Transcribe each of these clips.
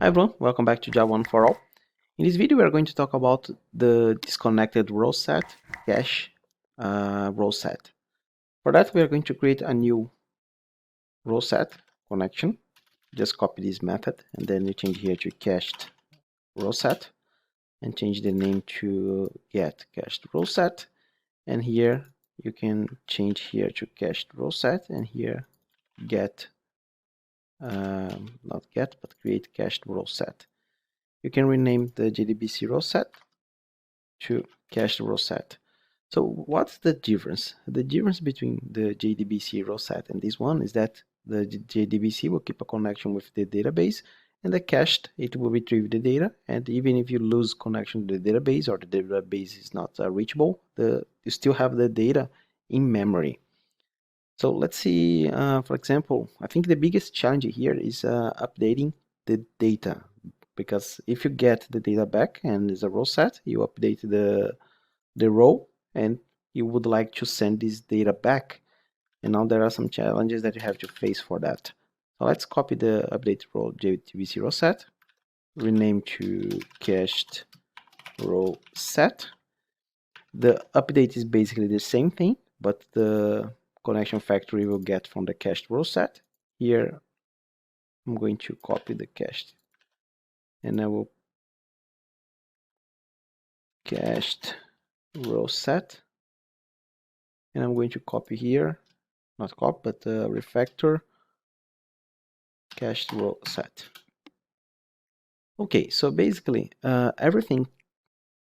Hi everyone, welcome back to Java 1 for All. In this video we are going to talk about the disconnected RowSet cache RowSet. For that we are going to create a new RowSet connection. Just copy this method and then you change here to CachedRowSet and change the name to get CachedRowSet, and here you can change here to CachedRowSet and here get not get but create CachedRowSet. You can rename the JDBC RowSet to CachedRowSet. So what's the difference? The difference between the JDBC RowSet and this one is that the JDBC will keep a connection with the database, and the cached, it will retrieve the data, and even if you lose connection to the database or the database is not reachable, you still have the data in memory. So let's see, for example, I think the biggest challenge here is updating the data, because if you get the data back and it's a row set, you update the row and you would like to send this data back, and now there are some challenges that you have to face for that. So let's copy the update row JDBC row set, rename to cached row set. The update is basically the same thing, but the connection factory will get from the cached row set. Here I'm going to copy the cached and I will cached row set, and I'm going to copy here, not copy but refactor cached row set. Okay, so basically everything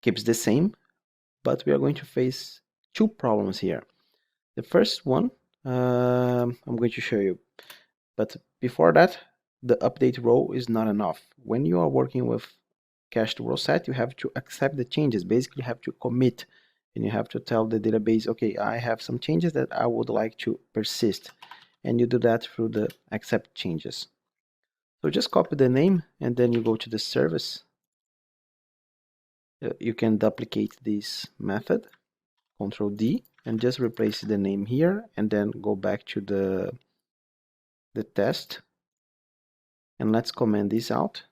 keeps the same, but we are going to face two problems here. The first one I'm going to show you, but before that, the update row is not enough. When you are working with cached row set, you have to accept the changes. Basically, you have to commit, and you have to tell the database, okay, I have some changes that I would like to persist, and you do that through the accept changes. So just copy the name and then you go to the service. You can duplicate this method, Control D, and just replace the name here, and then go back to the test, and let's comment this out.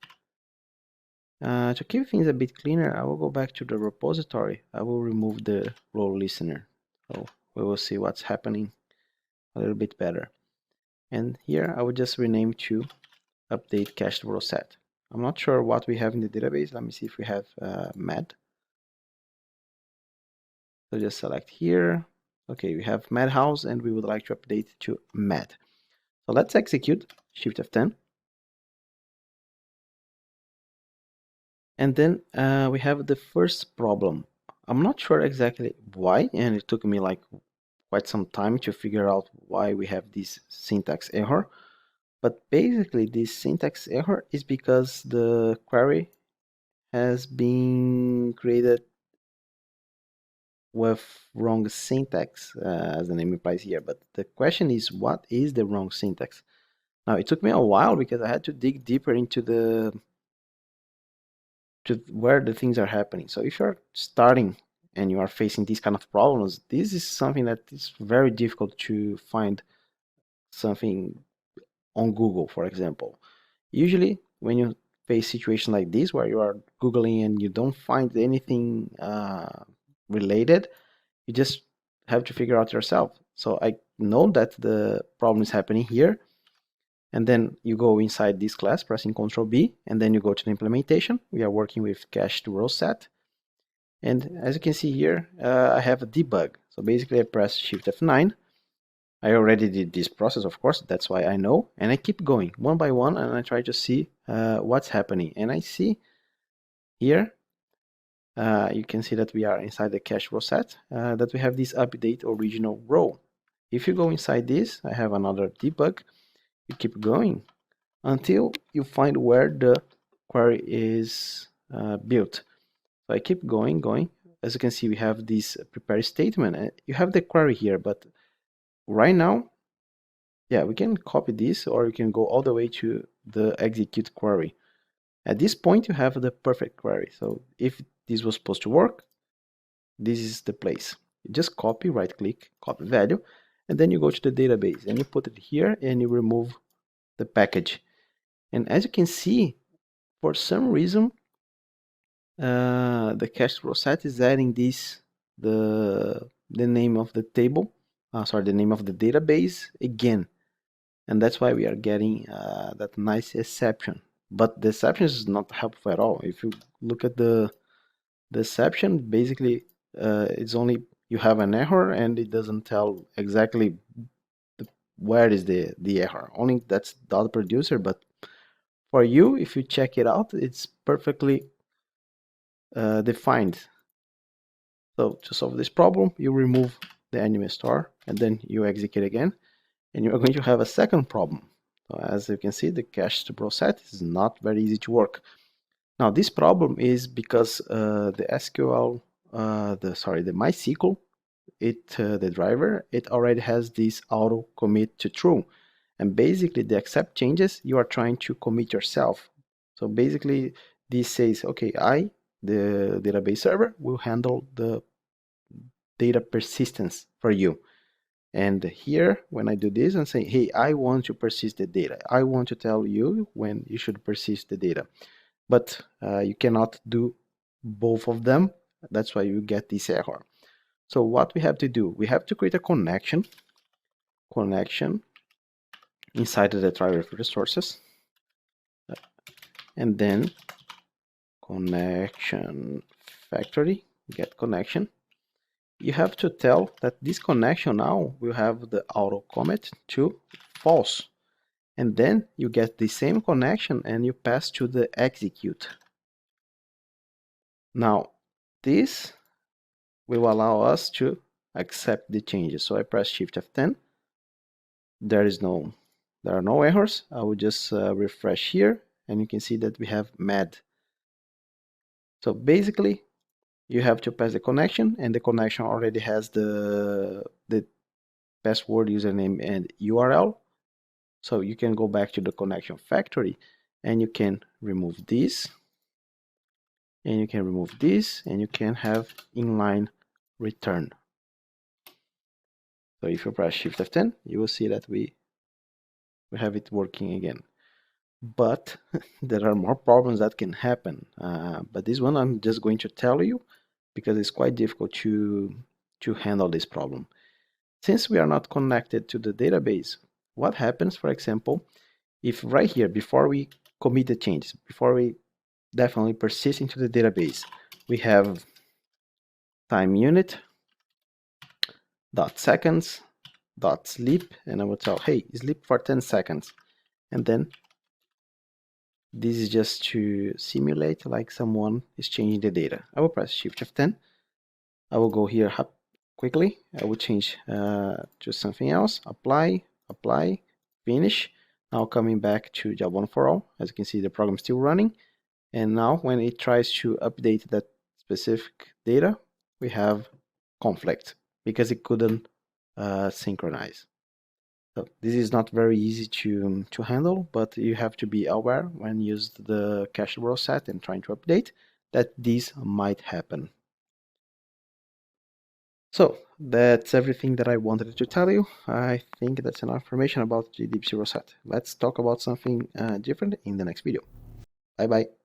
To keep things a bit cleaner, I will go back to the repository. I will remove the row listener, so we will see what's happening a little bit better. And here I will just rename to update cached row set. I'm not sure what we have in the database. Let me see if we have med. So just select here. Okay, we have med house and we would like to update to med. So let's execute Shift F10. And then we have the first problem. I'm not sure exactly why, and it took me like quite some time to figure out why we have this syntax error. But basically this syntax error is because the query has been created with wrong syntax, as the name implies here. But the question is, what is the wrong syntax? Now it took me a while because I had to dig deeper into where the things are happening. So if you're starting and you are facing these kind of problems, this is something that is very difficult to find something on Google, for example. Usually when you face situations like this where you are Googling and you don't find anything related, you just have to figure out yourself. So I know that the problem is happening here, and then you go inside this class pressing Ctrl B, and then you go to the implementation. We are working with CachedRowSet, and as you can see here, I have a debug. So basically I press Shift F9. I already did this process, of course, that's why I know, and I keep going one by one and I try to see what's happening. And I see here, you can see that we are inside the CachedRowSet, that we have this update original row. If you go inside this, I have another debug. You keep going until you find where the query is built. So I keep going. As you can see, we have this prepare statement. You have the query here, but right now, yeah, we can copy this, or you can go all the way to the execute query. At this point, you have the perfect query. So if this was supposed to work, this is the place. You just copy, right click, copy value, and then you go to the database and you put it here and you remove the package. And as you can see, for some reason, the CachedRowSet is adding the name of the table, the name of the database again, and that's why we are getting that nice exception. But the exception is not helpful at all. If you look at the exception, basically it's only you have an error and it doesn't tell exactly where is the error. Only that's the producer, but for you, if you check it out, it's perfectly defined. So to solve this problem, you remove the anime store and then you execute again, and you're going to have a second problem. So as you can see, the CachedRowSet is not very easy to work. Now this problem is because the SQL, the MySQL, the driver, it already has this auto commit to true, and basically the accept changes you are trying to commit yourself. So basically this says, okay, the database server, will handle the data persistence for you. And here, when I do this and say, hey, I want to persist the data, I want to tell you when you should persist the data, but you cannot do both of them. That's why you get this error. So what we have to do, we have to create a connection inside the driver resources, and then connection factory, get connection. You have to tell that this connection now will have the auto commit to false, and then you get the same connection and you pass to the execute. Now this will allow us to accept the changes. So I press Shift F10. There are no errors. I will just refresh here, and you can see that we have mad. So basically, you have to pass the connection, and the connection already has the password, username, and URL. So you can go back to the connection factory, and you can remove this, and you can remove this, and you can have inline return. So if you press Shift F10, you will see that we have it working again. But there are more problems that can happen. But this one I'm just going to tell you because it's quite difficult to handle this problem. Since we are not connected to the database, what happens, for example, if right here, before we commit the changes, before we definitely persist into the database, we have time unit dot seconds dot sleep, and I will tell, hey, sleep for 10 seconds, and then this is just to simulate like someone is changing the data. I will press Shift F10. I will go here quickly. I will change to something else. Apply, finish. Now coming back to job one for all. As you can see, the program is still running. And now when it tries to update that specific data, we have conflict because it couldn't synchronize. So this is not very easy to handle, but you have to be aware when you use the CachedRowSet and trying to update that this might happen. So that's everything that I wanted to tell you. I think that's enough information about JDBC RowSet. Let's talk about something different in the next video. Bye bye.